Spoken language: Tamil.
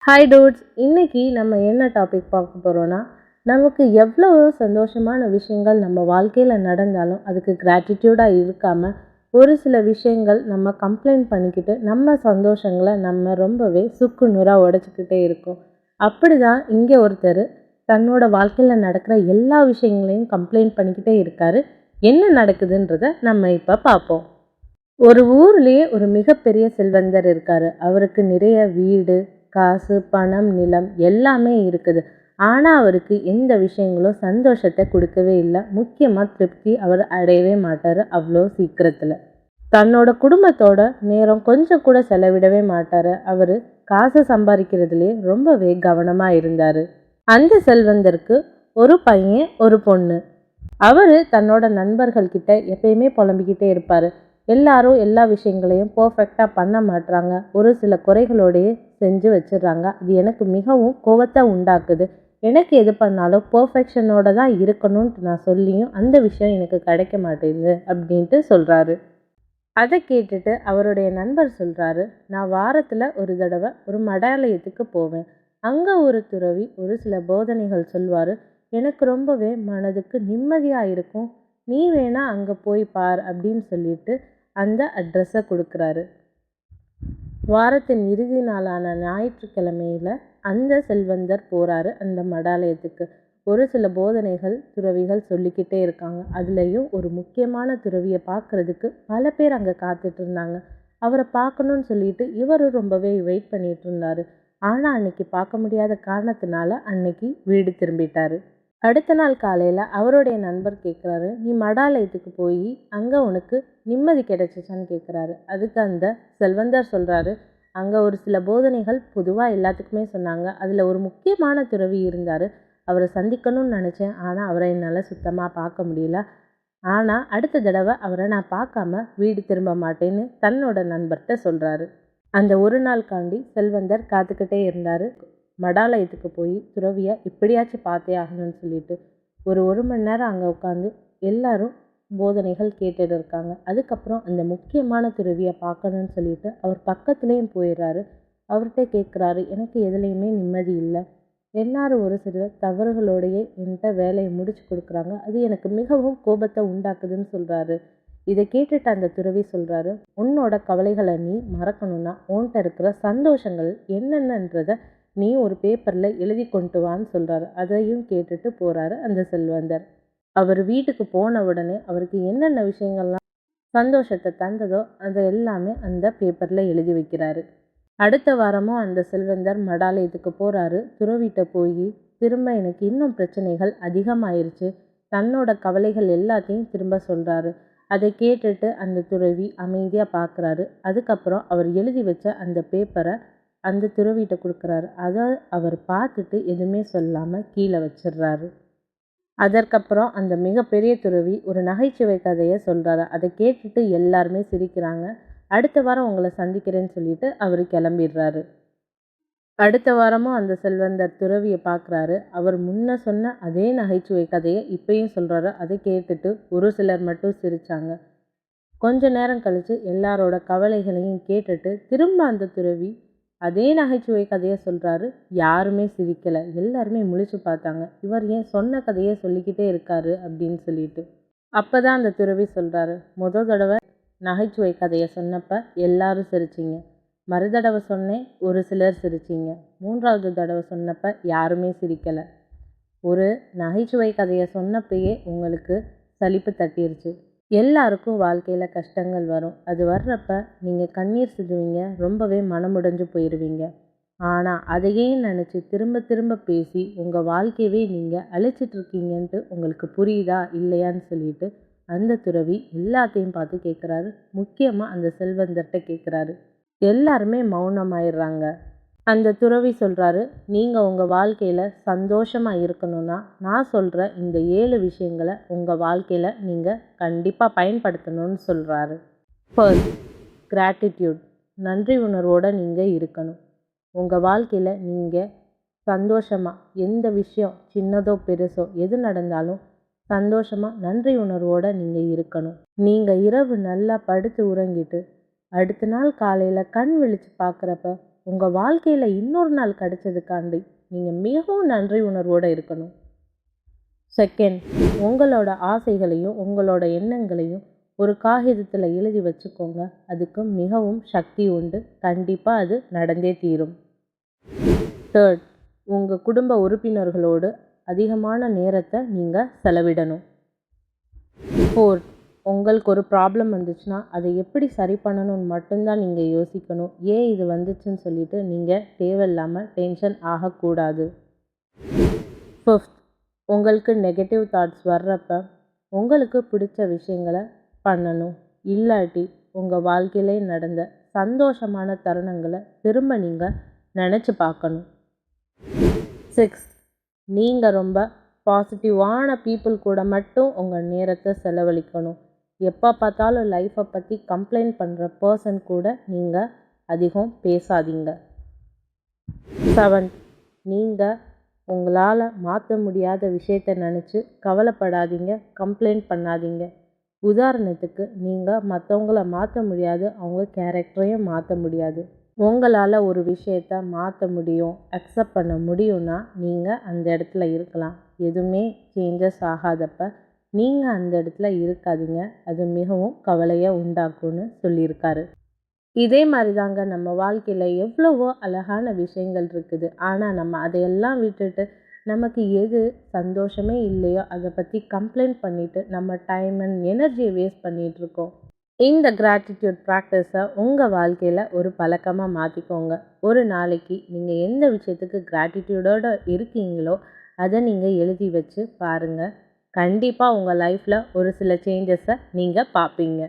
ஹாய் டூட்ஸ், இன்னைக்கு நம்ம என்ன டாபிக் பார்க்க போகிறோன்னா, நமக்கு எவ்வளோ சந்தோஷமான விஷயங்கள் நம்ம வாழ்க்கையில் நடந்தாலும் அதுக்கு கிராட்டிடியூடாக இருக்காமல் ஒரு சில விஷயங்கள் நம்ம கம்ப்ளைண்ட் பண்ணிக்கிட்டு நம்ம சந்தோஷங்களை நம்ம ரொம்பவே சுக்கு நூறாக உடச்சிக்கிட்டே இருக்கோம். அப்படி தான் இங்கே ஒருத்தர் தன்னோட வாழ்க்கையில் நடக்கிற எல்லா விஷயங்களையும் கம்ப்ளைண்ட் பண்ணிக்கிட்டே இருக்காரு. என்ன நடக்குதுன்றதை நம்ம இப்போ பார்ப்போம். ஒரு ஊர்லேயே ஒரு மிகப்பெரிய செல்வந்தர் இருக்காரு. அவருக்கு நிறைய வீடு, காசு, பணம், நிலம் எல்லாமே இருக்குது. ஆனால் அவருக்கு எந்த விஷயங்களும் சந்தோஷத்தை கொடுக்கவே இல்லை. முக்கியமாக திருப்தி அவர் அடையவே மாட்டார் அவ்வளோ சீக்கிரத்தில். தன்னோட குடும்பத்தோட நேரம் கொஞ்சம் கூட செலவிடவே மாட்டார். அவர் காசு சம்பாதிக்கிறதுலே ரொம்பவே கவனமாக இருந்தார். அந்த செல்வந்தருக்கு ஒரு பையன், ஒரு பொண்ணு. அவர் தன்னோட நண்பர்கள்கிட்ட எப்பயுமே புலம்பிக்கிட்டே இருப்பார். எல்லாரும் எல்லா விஷயங்களையும் பர்ஃபெக்டாக பண்ண மாட்டுறாங்க, ஒரு சில குறைகளோடையே செஞ்சு வச்சிடுறாங்க. அது எனக்கு மிகவும் கோபத்தை உண்டாக்குது. எனக்கு எது பண்ணாலும் பர்ஃபெக்ஷனோட தான் இருக்கணும்ன்ட்டு நான் சொல்லியும் அந்த விஷயம் எனக்கு கிடைக்க மாட்டேங்குது அப்படின்ட்டு சொல்கிறாரு. அதை கேட்டுட்டு அவருடைய நண்பர் சொல்கிறாரு, நான் வாரத்தில் ஒரு தடவை ஒரு மடாலயத்துக்கு போவேன். அங்கே ஒரு துறவி ஒரு சில போதனைகள் சொல்வார். எனக்கு ரொம்பவே மனதுக்கு நிம்மதியாக இருக்கும். நீ வேணா அங்கே போய் பார் அப்படின்னு சொல்லிட்டு அந்த அட்ரஸை கொடுக்குறாரு. வாரத்தின் இறுதி நாளான ஞாயிற்றுக்கிழமையில் அந்த செல்வந்தர் போகிறாரு அந்த மடாலயத்துக்கு. ஒரு சில போதனைகள் துறவிகள் சொல்லிக்கிட்டே இருக்காங்க. அதுலேயும் ஒரு முக்கியமான துறவியை பார்க்குறதுக்கு பல பேர் அங்கே காத்துட்டு இருந்தாங்க. அவரை பார்க்கணுன்னு சொல்லிட்டு இவரும் ரொம்பவே வெயிட் பண்ணிட்டு இருந்தார். ஆனால் அன்னைக்கு பார்க்க முடியாத காரணத்தினால அன்னைக்கு வீடு திரும்பிட்டார். அடுத்த நாள் காலையில் அவருடைய நண்பர் கேட்குறாரு, நீ மடாலயத்துக்கு போய் அங்கே உனக்கு நிம்மதி கிடைச்சிச்சான்னு கேட்குறாரு. அதுக்கு அந்த செல்வந்தர் சொல்கிறாரு, அங்கே ஒரு சில போதனைகள் பொதுவாக எல்லாத்துக்குமே சொன்னாங்க. அதில் ஒரு முக்கியமான துறவி இருந்தார். அவரை சந்திக்கணும்னு நினச்சேன், ஆனால் அவரை என்னால் சுத்தமாக பார்க்க முடியல. ஆனால் அடுத்த தடவை அவரை நான் பார்க்காம வீடு திரும்ப மாட்டேன்னு தன்னோட நண்பர்கிட்ட சொல்கிறாரு. அந்த ஒரு நாளுக்காண்டி செல்வந்தர் காத்துக்கிட்டே இருந்தார். மடாலயத்துக்கு போய் துறவியை எப்படியாச்சும் பார்த்தே ஆகணும்னு சொல்லிட்டு ஒரு மணி நேரம் அங்கே உட்காந்து எல்லாரும் போதனைகள் கேட்டுட்டு இருக்காங்க. அதுக்கப்புறம் அந்த முக்கியமான துறவியை பார்க்கணும்னு சொல்லிட்டு அவர் பக்கத்துலேயும் போயிடுறாரு. அவர்கிட்ட கேட்குறாரு, எனக்கு எதுலேயுமே நிம்மதி இல்லை. எல்லாரும் ஒரு சில தவறுகளோடையே என்கிட்ட வேலையை முடிச்சு கொடுக்குறாங்க. அது எனக்கு மிகவும் கோபத்தை உண்டாக்குதுன்னு சொல்கிறாரு. இதை கேட்டுட்டு அந்த துறவி சொல்கிறாரு, உன்னோட கவலைகளை நீ மறக்கணும்னா உன்கிட்ட இருக்கிற சந்தோஷங்கள் என்னென்னன்றதை நீ ஒரு பேப்பரில் எழுதி கொண்டு வான்னு சொல்கிறாரு. அதையும் கேட்டுட்டு போகிறாரு அந்த செல்வந்தர். அவர் வீட்டுக்கு போன உடனே அவருக்கு என்னென்ன விஷயங்கள்லாம் சந்தோஷத்தை தந்ததோ அதை எல்லாமே அந்த பேப்பரில் எழுதி வைக்கிறாரு. அடுத்த வாரமும் அந்த செல்வந்தர் மடாலயத்துக்கு போகிறாரு. துறவிட்ட போய் திரும்ப எனக்கு இன்னும் பிரச்சனைகள் அதிகமாயிருச்சு, தன்னோட கவலைகள் எல்லாத்தையும் திரும்ப சொல்கிறாரு. அதை கேட்டுட்டு அந்த துறவி அமைதியாக பார்க்குறாரு. அதுக்கப்புறம் அவர் எழுதி வச்ச அந்த பேப்பரை அந்த துறவிட்ட கொடுக்குறாரு. அதை அவர் பார்த்துட்டு எதுவுமே சொல்லாமல் கீழே வச்சிடுறாரு. அதற்கப்புறம் அந்த மிகப்பெரிய துறவி ஒரு நகைச்சுவை கதையை சொல்கிறாரு. அதை கேட்டுட்டு எல்லாருமே சிரிக்கிறாங்க. அடுத்த வாரம் உங்களை சந்திக்கிறேன்னு சொல்லிட்டு அவர் கிளம்பிடுறாரு. அடுத்த வாரமும் அந்த செல்வந்தர் துறவியை பார்க்குறாரு. அவர் முன்ன சொன்ன அதே நகைச்சுவை கதையை இப்பயும் சொல்கிறாரு. அதை கேட்டுட்டு ஒரு சிலர் மட்டும் சிரித்தாங்க. கொஞ்ச நேரம் கழித்து எல்லாரோட கவலைகளையும் கேட்டுட்டு திரும்ப அந்த துறவி அதே நகைச்சுவை கதையை சொல்கிறாரு. யாருமே சிரிக்கலை, எல்லாருமே முழிச்சு பார்த்தாங்க. இவர் ஏன் சொன்ன கதையை சொல்லிக்கிட்டே இருக்காரு அப்படின்னு சொல்லிட்டு. அப்போ தான் அந்த துறவி சொல்கிறாரு, முதல் தடவை நகைச்சுவை கதையை சொன்னப்போ எல்லாரும் சிரிச்சிங்க, மறுதடவை சொன்னேன் ஒரு சிலர் சிரிச்சிங்க, மூன்றாவது தடவை சொன்னப்போ யாருமே சிரிக்கலை. ஒரு நகைச்சுவை கதையை சொன்னப்பயே உங்களுக்கு சலிப்பு தட்டிருச்சு. எல்லாருக்கும் வாழ்க்கையில் கஷ்டங்கள் வரும். அது வர்றப்ப நீங்கள் கண்ணீர் சிந்துவீங்க, ரொம்பவே மனமுடைஞ்சு போயிடுவீங்க. ஆனால் அதையே நினச்சி திரும்ப திரும்ப பேசி உங்கள் வாழ்க்கையவே நீங்கள் அழிச்சிட்ருக்கீங்கன்ட்டு உங்களுக்கு புரியுதா இல்லையான்னு சொல்லிட்டு அந்த துறவி எல்லாத்தையும் பார்த்து கேட்குறாரு. முக்கியமாக அந்த செல்வந்தர்கிட்ட கேட்குறாரு. எல்லாருமே மௌனமாயிடுறாங்க. அந்த துறவி சொல்கிறாரு, நீங்கள் உங்கள் வாழ்க்கையில் சந்தோஷமாக இருக்கணும்னா நான் சொல்கிற இந்த 7 விஷயங்களை உங்கள் வாழ்க்கையில் நீங்கள் கண்டிப்பாக பயன்படுத்தணும்னு சொல்கிறாரு. First, gratitude. நன்றி உணர்வோடு நீங்கள் இருக்கணும். உங்கள் வாழ்க்கையில் நீங்கள் சந்தோஷமாக எந்த விஷயம் சின்னதோ பெருசோ எது நடந்தாலும் சந்தோஷமாக நன்றி உணர்வோடு நீங்கள் இருக்கணும். நீங்கள் இரவு நல்லா படுத்து உறங்கிட்டு அடுத்த நாள் காலையில் கண் விழித்து பார்க்குறப்ப உங்கள் வாழ்க்கையில் இன்னொரு நாள் கிடைச்சதுக்காண்டி நீங்கள் மிகவும் நன்றி உணர்வோடு இருக்கணும். செகண்ட், உங்களோட ஆசைகளையும் உங்களோட எண்ணங்களையும் ஒரு காகிதத்தில் எழுதி வச்சுக்கோங்க. அதுக்கு மிகவும் சக்தி உண்டு. கண்டிப்பாக அது நடந்தே தீரும். தேர்ட், உங்கள் குடும்ப உறுப்பினர்களோடு அதிகமான நேரத்தை நீங்கள் செலவிடணும். ஃபோர்த், உங்களுக்கு ஒரு ப்ராப்ளம் வந்துச்சுன்னா அதை எப்படி சரி பண்ணணும்னு மட்டும்தான் நீங்கள் யோசிக்கணும். ஏன் இது வந்துச்சுன்னு சொல்லிட்டு நீங்கள் தேவையில்லாமல் டென்ஷன் ஆகக்கூடாது. ஃபிஃப்த், உங்களுக்கு நெகட்டிவ் தாட்ஸ் வர்றப்ப உங்களுக்கு பிடிச்ச விஷயங்களை பண்ணணும். இல்லாட்டி உங்கள் வாழ்க்கையிலே நடந்த சந்தோஷமான தருணங்களை திரும்ப நீங்கள் நினச்சி பார்க்கணும். சிக்ஸ்த், நீங்கள் ரொம்ப பாசிட்டிவான பீப்புள் கூட மட்டும் உங்கள் நேரத்தை செலவழிக்கணும். எப்போ பார்த்தாலும் லைஃப்பை பற்றி கம்ப்ளைண்ட் பண்ணுற பர்சன் கூட நீங்கள் அதிகம் பேசாதீங்க. செவன்த், நீங்கள் உங்களால் மாற்ற முடியாத விஷயத்தை நினச்சி கவலைப்படாதீங்க, கம்ப்ளைண்ட் பண்ணாதீங்க. உதாரணத்துக்கு, நீங்கள் மற்றவங்கள மாற்ற முடியாது, அவங்க கேரக்டரையும் மாற்ற முடியாது. உங்களால் ஒரு விஷயத்தை மாற்ற முடியும், அக்செப்ட் பண்ண முடியும்னா நீங்கள் அந்த இடத்துல இருக்கலாம். எதுவுமே சேஞ்சஸ் ஆகாதப்ப நீங்கள் அந்த இடத்துல இருக்காதீங்க. அது மிகவும் கவலையை உண்டாக்கும்னு சொல்லியிருக்காரு. இதே மாதிரி தாங்க நம்ம வாழ்க்கையில் எவ்வளவோ அழகான விஷயங்கள் இருக்குது. ஆனால் நம்ம அதையெல்லாம் விட்டுட்டு நமக்கு எது சந்தோஷமே இல்லையோ அதை பற்றி கம்ப்ளைண்ட் பண்ணிவிட்டு நம்ம டைம் அண்ட் எனர்ஜியை வேஸ்ட் பண்ணிகிட்ருக்கோம். இந்த கிராட்டிடியூட் ப்ராக்டிஸை உங்கள் வாழ்க்கையில் ஒரு பழக்கமாக மாற்றிக்கோங்க. ஒரு நாளைக்கு நீங்கள் எந்த விஷயத்துக்கு கிராட்டிடியூடோடு இருக்கீங்களோ அதை நீங்கள் எழுதி வச்சு பாருங்கள். கண்டிப்பாக உங்கள் லைஃப்பில் ஒரு சில சேஞ்சஸை நீங்கள் பார்ப்பீங்க.